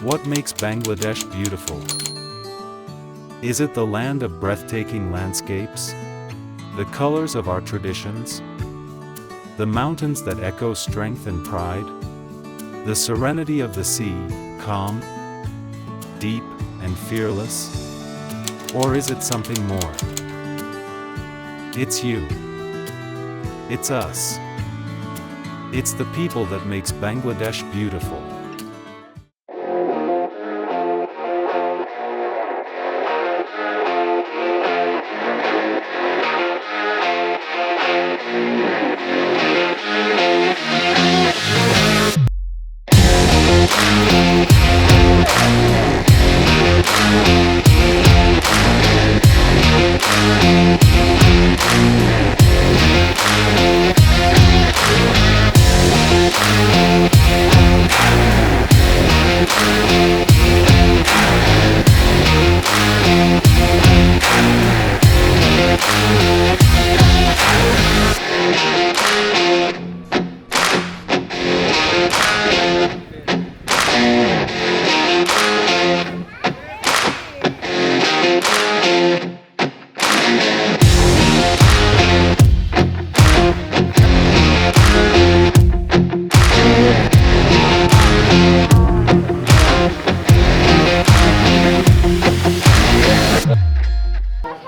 What makes Bangladesh beautiful? Is it the land of breathtaking landscapes? The colors of our traditions? The mountains that echo strength and pride? The serenity of the sea, calm, deep, and fearless? Or is it something more? It's you. It's us. It's the people that makes Bangladesh beautiful.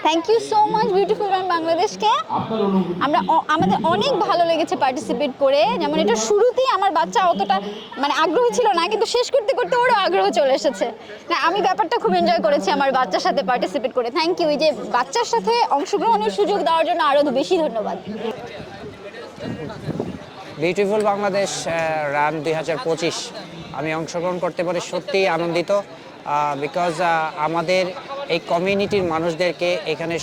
Thank you so much beautiful ma'am বাংলাদেশকে। আমাদের অনেক ভালো লেগেছে participate করে। যেমন এটা শুরুতেই আমার বাচ্চা অতটা আগ্রহী ছিল না, কিন্তু শেষ করতে করতে ওরও আগ্রহ চলে এসেছে। না, আমি ব্যাপারটা খুব এনজয় করেছি আমার বাচ্চার সাথে পার্টিসিপেট করে। Thank you. এই যে বাচ্চার সাথে অংশগ্রহণের সুযোগ দেওয়ার জন্য আরও বেশি ধন্যবাদ। বিউটিফুল বাংলাদেশ রান 2025 আমি অংশগ্রহণ করতে পারে সত্যিই আনন্দিত, বিকজ আমাদের এই কমিউনিটির মানুষদেরকে এখানে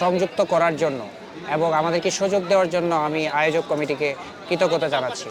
সংযুক্ত করার জন্য এবং আমাদেরকে সুযোগ দেওয়ার জন্য আমি আয়োজক কমিটিকে কৃতজ্ঞতা জানাচ্ছি।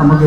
আমাদের